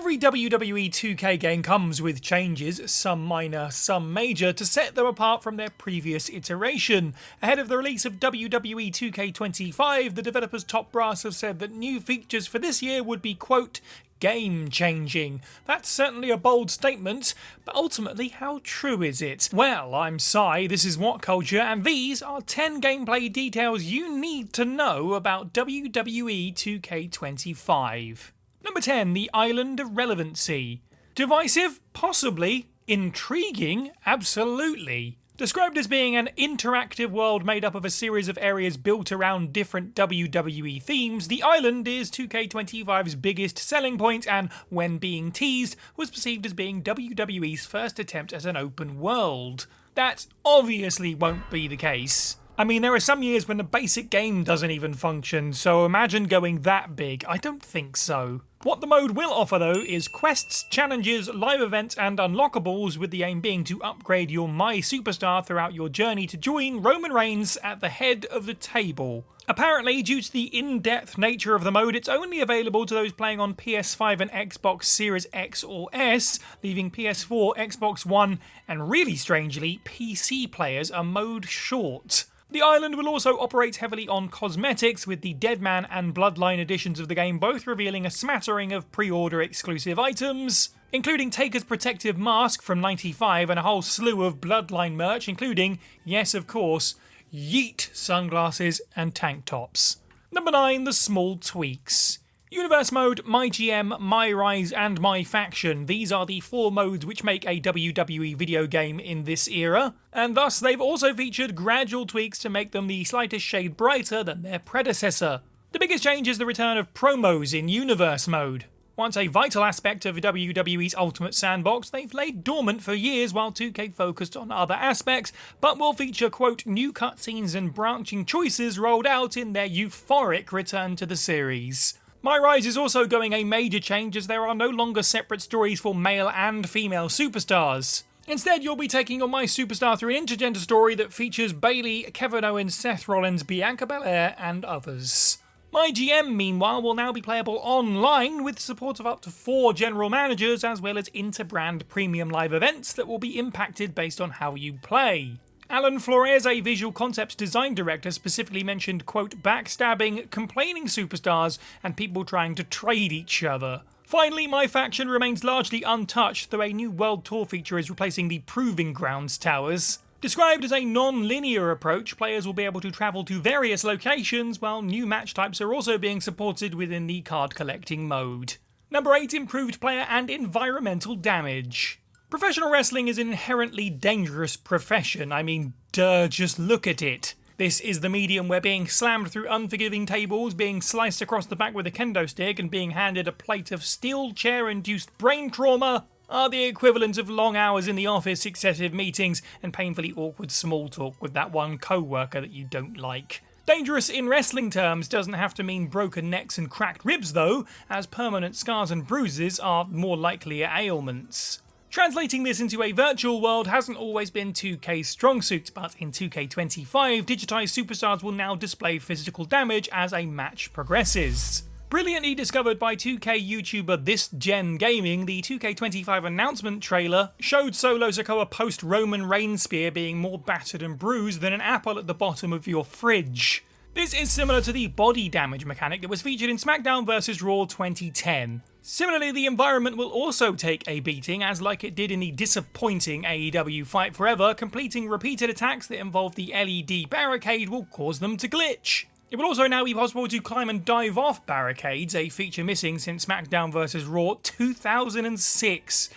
Every WWE 2K game comes with changes, some minor, some major, to set them apart from their previous iteration. Ahead of the release of WWE 2K25, the developers' top brass have said that new features for this year would be, quote, game-changing. That's certainly a bold statement, but ultimately, how true is it? Well, I'm Sai, this is What Culture, and these are 10 gameplay details you need to know about WWE 2K25. Number 10, the Island of Relevancy. Divisive? Possibly. Intriguing? Absolutely. Described as being an interactive world made up of a series of areas built around different WWE themes, the island is 2K25's biggest selling point and, when being teased, was perceived as being WWE's first attempt at an open world. That obviously won't be the case. I mean, there are some years when the basic game doesn't even function, so imagine going that big. I don't think so. What the mode will offer though is quests, challenges, live events and unlockables, with the aim being to upgrade your My Superstar throughout your journey to join Roman Reigns at the head of the table. Apparently, due to the in-depth nature of the mode, it's only available to those playing on PS5 and Xbox Series X or S, leaving PS4, Xbox One and, really strangely, PC players a mode short. The island will also operate heavily on cosmetics, with the Deadman and Bloodline editions of the game both revealing a smattering of pre-order exclusive items, including Taker's protective mask from '95 and a whole slew of Bloodline merch, including, yes of course, Yeet sunglasses and tank tops. Number 9, the small tweaks. Universe Mode, My GM, My Rise and My Faction. These are the 4 modes which make a WWE video game in this era, and thus they've also featured gradual tweaks to make them the slightest shade brighter than their predecessor. The biggest change is the return of promos in Universe Mode. Once a vital aspect of WWE's Ultimate Sandbox, they've laid dormant for years while 2K focused on other aspects, but will feature, quote, new cutscenes and branching choices rolled out in their euphoric return to the series. My Rise is also going a major change, as there are no longer separate stories for male and female superstars. Instead, you'll be taking on My Superstar through an intergender story that features Bayley, Kevin Owens, Seth Rollins, Bianca Belair and others. My GM, meanwhile, will now be playable online with support of up to 4 general managers, as well as inter-brand premium live events that will be impacted based on how you play. Alan Flores, a visual concepts design director, specifically mentioned, quote, backstabbing, complaining superstars, and people trying to trade each other. Finally, My Faction remains largely untouched, though a new World Tour feature is replacing the Proving Grounds towers. Described as a non-linear approach, players will be able to travel to various locations, while new match types are also being supported within the card collecting mode. Number 8, improved player and environmental damage. Professional wrestling is an inherently dangerous profession. I mean, duh, just look at it. This is the medium where being slammed through unforgiving tables, being sliced across the back with a kendo stick, and being handed a plate of steel chair-induced brain trauma are the equivalent of long hours in the office, excessive meetings, and painfully awkward small talk with that one co-worker that you don't like. Dangerous in wrestling terms doesn't have to mean broken necks and cracked ribs though, as permanent scars and bruises are more likely ailments. Translating this into a virtual world hasn't always been 2K's strong suit, but in 2K25, digitised superstars will now display physical damage as a match progresses. Brilliantly discovered by 2K YouTuber This Gen Gaming, the 2K25 announcement trailer showed Solo Sikoa post-Roman Reigns spear being more battered and bruised than an apple at the bottom of your fridge. This is similar to the body damage mechanic that was featured in SmackDown vs Raw 2010. Similarly, the environment will also take a beating, as like it did in the disappointing AEW Fight Forever, completing repeated attacks that involve the LED barricade will cause them to glitch. It will also now be possible to climb and dive off barricades, a feature missing since SmackDown vs Raw 2006.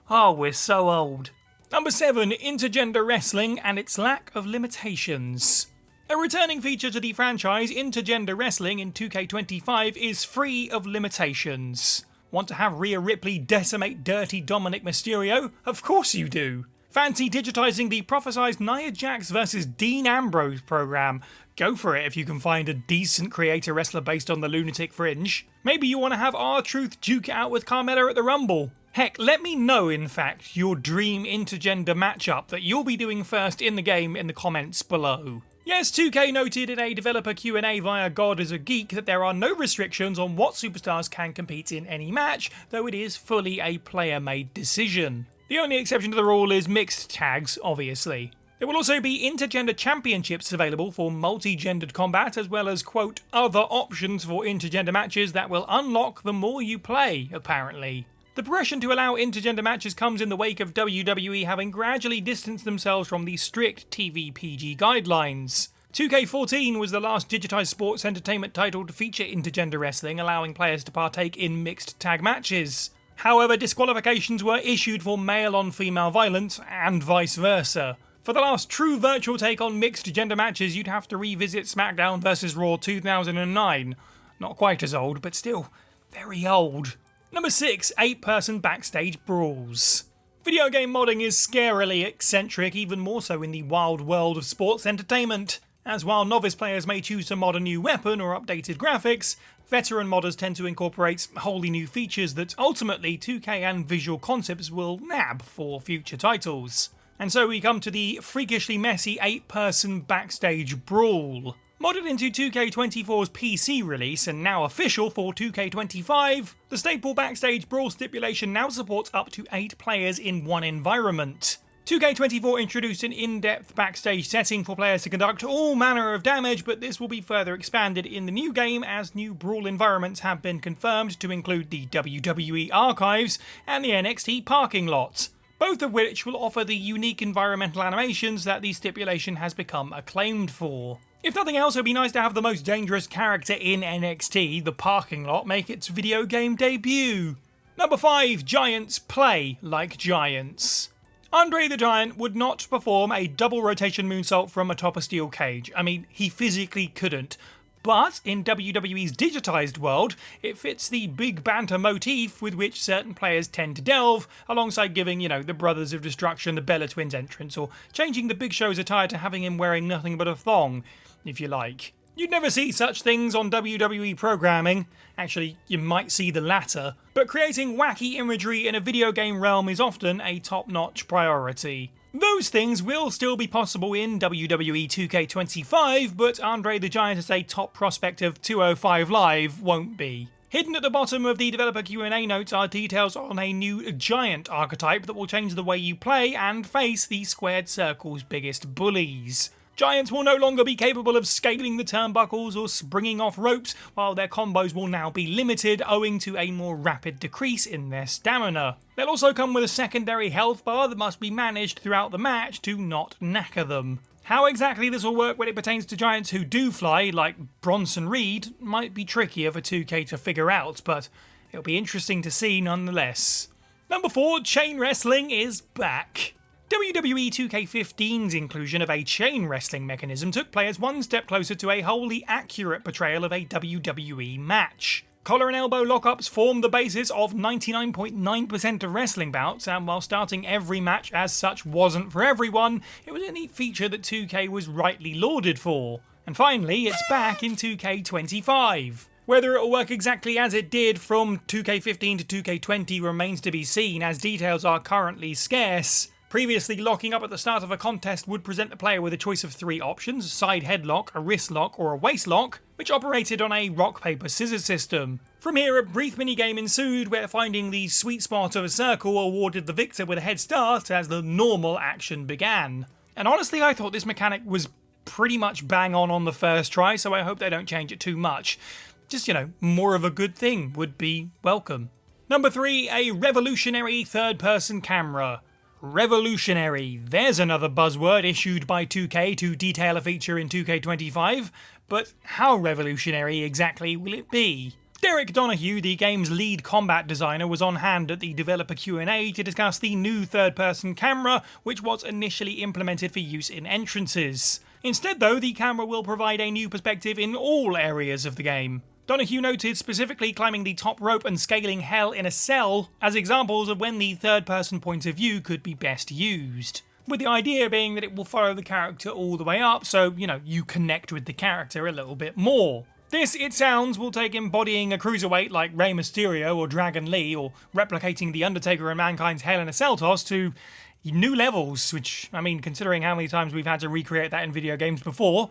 Oh, we're so old. Number 7, intergender wrestling and its lack of limitations. A returning feature to the franchise, intergender wrestling in 2K25 is free of limitations. Want to have Rhea Ripley decimate dirty Dominic Mysterio? Of course you do. Fancy digitising the prophesized Nia Jax vs Dean Ambrose program? Go for it if you can find a decent creator wrestler based on the lunatic fringe. Maybe you want to have R-Truth duke it out with Carmella at the Rumble. Heck, let me know, in fact, your dream intergender matchup that you'll be doing first in the game in the comments below. Yes, 2K noted in a developer Q&A via God is a Geek that there are no restrictions on what superstars can compete in any match, though it is fully a player-made decision. The only exception to the rule is mixed tags, obviously. There will also be intergender championships available for multi-gendered combat, as well as, quote, other options for intergender matches that will unlock the more you play, apparently. The progression to allow intergender matches comes in the wake of WWE having gradually distanced themselves from the strict TV PG guidelines. 2K14 was the last digitized sports entertainment title to feature intergender wrestling, allowing players to partake in mixed tag matches. However, disqualifications were issued for male-on-female violence, and vice versa. For the last true virtual take on mixed gender matches, you'd have to revisit SmackDown vs Raw 2009. Not quite as old, but still very old. Number 6, 8-person backstage brawls. Video game modding is scarily eccentric, even more so in the wild world of sports entertainment. As while novice players may choose to mod a new weapon or updated graphics, veteran modders tend to incorporate wholly new features that ultimately 2K and Visual Concepts will nab for future titles. And so we come to the freakishly messy 8-person backstage brawl. Modded into 2K24's PC release and now official for 2K25, the staple backstage brawl stipulation now supports up to 8 players in one environment. 2K24 introduced an in-depth backstage setting for players to conduct all manner of damage, but this will be further expanded in the new game as new brawl environments have been confirmed to include the WWE archives and the NXT parking lot, both of which will offer the unique environmental animations that the stipulation has become acclaimed for. If nothing else, it would be nice to have the most dangerous character in NXT, the parking lot, make its video game debut. Number 5, Giants play like giants. Andre the Giant would not perform a double rotation moonsault from atop a steel cage. I mean, he physically couldn't. But in WWE's digitized world, it fits the big banter motif with which certain players tend to delve, alongside giving, the Brothers of Destruction the Bella Twins entrance, or changing the Big Show's attire to having him wearing nothing but a thong, if you like. You'd never see such things on WWE programming. Actually, you might see the latter. But creating wacky imagery in a video game realm is often a top-notch priority. Those things will still be possible in WWE 2K25, but Andre the Giant as a top prospect of 205 Live won't be. Hidden at the bottom of the developer Q&A notes are details on a new giant archetype that will change the way you play and face the squared circle's biggest bullies. Giants will no longer be capable of scaling the turnbuckles or springing off ropes, while their combos will now be limited owing to a more rapid decrease in their stamina. They'll also come with a secondary health bar that must be managed throughout the match to not knacker them. How exactly this will work when it pertains to giants who do fly, like Bronson Reed, might be trickier for 2K to figure out, but it'll be interesting to see nonetheless. Number 4, chain wrestling is back. WWE 2K15's inclusion of a chain wrestling mechanism took players one step closer to a wholly accurate portrayal of a WWE match. Collar and elbow lockups formed the basis of 99.9% of wrestling bouts, and while starting every match as such wasn't for everyone, it was a neat feature that 2K was rightly lauded for. And finally, it's back in 2K25. Whether it'll work exactly as it did from 2K15 to 2K20 remains to be seen, as details are currently scarce. Previously, locking up at the start of a contest would present the player with a choice of 3 options: a side headlock, a wrist lock, or a waist lock, which operated on a rock, paper, scissors system. From here, a brief minigame ensued where finding the sweet spot of a circle awarded the victor with a head start as the normal action began. And honestly, I thought this mechanic was pretty much bang on the first try, so I hope they don't change it too much. Just, more of a good thing would be welcome. Number 3, a revolutionary third-person camera. Revolutionary. There's another buzzword issued by 2K to detail a feature in 2K25, but how revolutionary exactly will it be? Derek Donahue, the game's lead combat designer, was on hand at the developer Q&A to discuss the new third-person camera, which was initially implemented for use in entrances. Instead though, the camera will provide a new perspective in all areas of the game. Donahue noted specifically climbing the top rope and scaling Hell in a Cell as examples of when the third-person point of view could be best used. With the idea being that it will follow the character all the way up, so, you connect with the character a little bit more. This, it sounds, will take embodying a cruiserweight like Rey Mysterio or Dragon Lee, or replicating The Undertaker and Mankind's Hell in a Cell toss to new levels, which, I mean, considering how many times we've had to recreate that in video games before,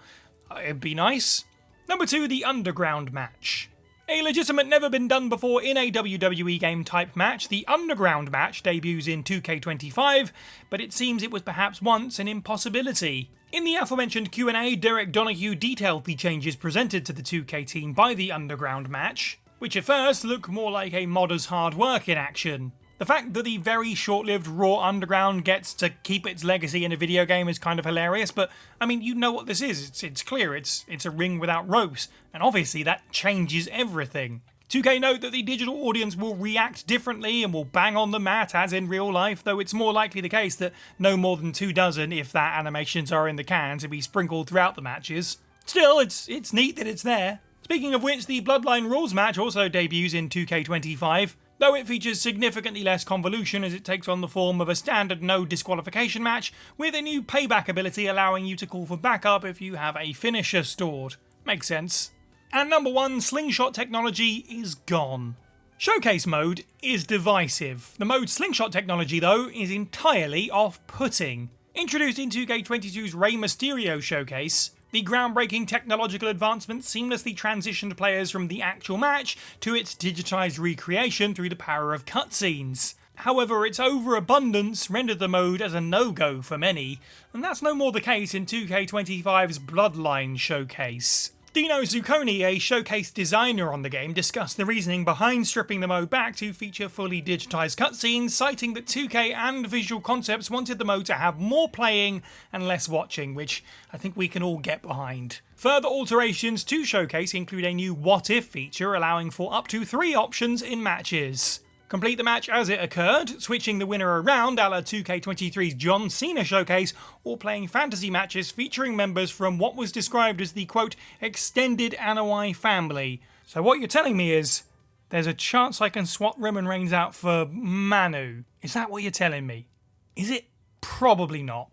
it'd be nice. Number 2, the Underground match. A legitimate never-been-done-before in a WWE game-type match, the Underground match debuts in 2K25, but it seems it was perhaps once an impossibility. In the aforementioned Q&A, Derek Donahue detailed the changes presented to the 2K team by the Underground match, which at first look more like a modder's hard work in action. The fact that the very short-lived Raw Underground gets to keep its legacy in a video game is kind of hilarious, but I mean, you know what this is. It's clear. It's a ring without ropes, and obviously that changes everything. 2K note that the digital audience will react differently and will bang on the mat as in real life, though it's more likely the case that no more than 2 dozen, if that, animations are in the can to be sprinkled throughout the matches. Still, it's neat that it's there. Speaking of which, the Bloodline Rules match also debuts in 2K25, though it features significantly less convolution as it takes on the form of a standard no disqualification match with a new payback ability allowing you to call for backup if you have a finisher stored. Makes sense. And number 1, Slingshot technology is gone. Showcase mode is divisive. The mode Slingshot technology, though, is entirely off-putting. Introduced in 2K22's Rey Mysterio showcase, the groundbreaking technological advancements seamlessly transitioned players from the actual match to its digitised recreation through the power of cutscenes. However, its overabundance rendered the mode as a no-go for many, and that's no more the case in 2K25's Bloodline showcase. Dino Zucconi, a showcase designer on the game, discussed the reasoning behind stripping the mode back to feature fully digitised cutscenes, citing that 2K and Visual Concepts wanted the mode to have more playing and less watching, which I think we can all get behind. Further alterations to Showcase include a new What If feature allowing for up to 3 options in matches. Complete the match as it occurred, switching the winner around a la 2K23's John Cena showcase, or playing fantasy matches featuring members from what was described as the, quote, extended Anoa'i family. So what you're telling me is, there's a chance I can swap Roman Reigns out for Manu. Is that what you're telling me? Is it? Probably not.